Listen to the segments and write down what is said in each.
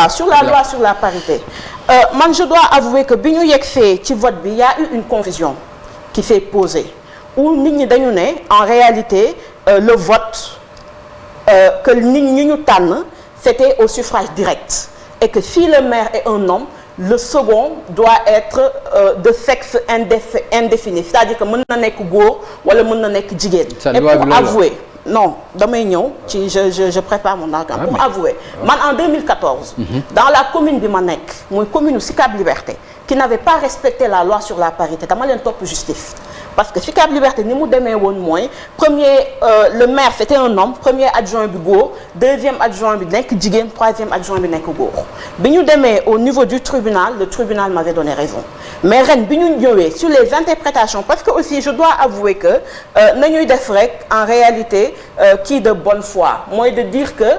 waaw sur la loi sur la parité man je dois avouer que bi ñu yegsee ci vote bi y a eu une confusion qui s'est posée où nit ñi dañu ne en réalité le vote que nit ñi ñu tànn c'était au suffrage direct et que si le maire est un homme le second doit être de sexe indéfini c'est-à-dire que mën na nekk góor wala mën na nekk jigéen. Et pour avouer non damay ñëw ci je prépare mon argument pour avouer man en 2014 dans la commune bi ma nekk mooy commune Sicap Liberté qui n'avait pas respecté la loi sur la parité dama leen topp justice parce que Sicap Liberté ni mu demee woon mooy le maire c'était un homme premier adjoint bi góor deuxième adjoint bi nekk jigéen troisième adjoint bi nekk góor bi ñu demee au niveau du tribunal le tribunal m'avait donné raison mais ren bi ñu ñëwee sur les interprétations parce que aussi je dois avouer que nañuy def rek en réalité qui de bonne foi mooy de dire que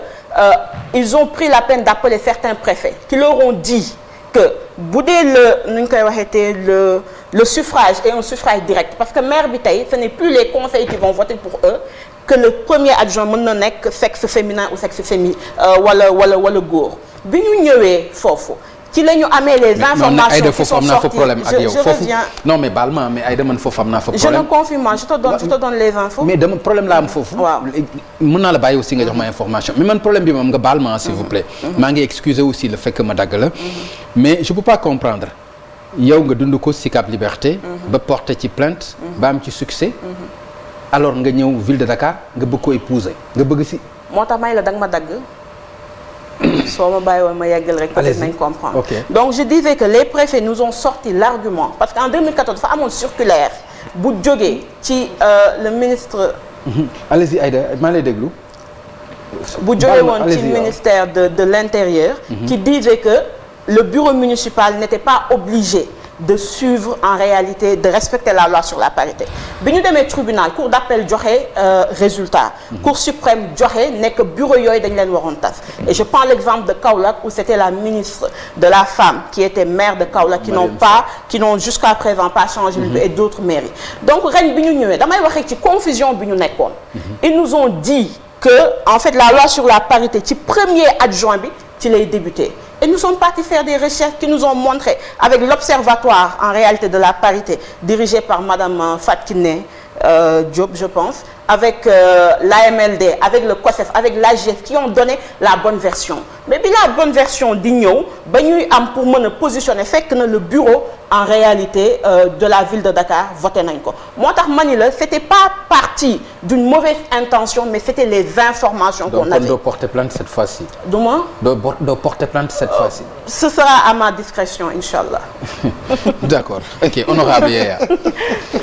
ils ont pris la peine d'appeler certains préfets qui leur ont dit que bu dee nu ñu koy waxeetee le suffrage est un suffrage direct parce que maire bi tey ce n'est plus les conseils qui vont voter pour eux que le premier adjoint mën na nekk sexe féminin ou sexe féminin wala góor bi ñu ñëwee foofu ci la ñu amee les informations qui sont sorties je reviens non mais baal ma mais Aïda man foofu am naa fa problème je ne confirme je te donne les infos mais dama problème la am foofu waaw mën naa la bàyyi aussi nga jox ma information mais man problème bi moom nga baal ma s'il vous plaît maa ngi excuser aussi le fait que ma dagg la mais je peux pas comprendre yow nga dund ko Sicap Liberté ba porter ci plainte ba am ci succès alors nga ñëw ville de Dakar nga bëgg ko épouser nga bëgg si moo tax may la da nga ma dagg soo ma bàyyi woon ma yeggal rek peut-être nañ comprendre donc je disais que les préfets nous ont sorti l'argument parce qu'en 2014 dafa amoon circulaire bu jógee ci le ministre allez-y Aïda maa lay déglu bu jógee woon ci ministère de l'intérieur qui disait que le bureau municipal n'était pas obligé de suivre en réalité de respecter la loi sur la parité bi ñu demee tribunal cour d'appel joxe résultat cour suprême joxe nekk bureau yooyu dañ leen waroon tas et je prends l'exemple de Kaolack où c'était la ministre de la femme qui était maire de Kaolack qui n'ont jusqu'à présent pas changé et d'autres mairies donc ren bi ñu ñëwee damay wax rek ci confusion bi ñu nekkoon ils nous ont dit que en fait la loi sur la parité ci premier adjoint bi ci lay débuté et nous sommes partis faire des recherches qui nous ont montré avec l'observatoire en réalité de la parité dirigé par madame Fatou Kiné Diop je pense avec l'AMLD avec le COSEF avec l'AGF qui ont donné la bonne version mais bi la bonne version di ñëw ba ñuy am pour mën a positionner fekk na le bureau en réalité de la ville de Dakar voté nañ ko moo tax ma ni la c'était pas parti d'une mauvaise intention mais c'était les informations qu'on avait. Donc doo porter plainte cette fois-ci. Du moins. doo porter plainte cette fois-ci. Ce sera à ma discrétion, Inch'Allah. D'accord. Ok, honorable Yaya.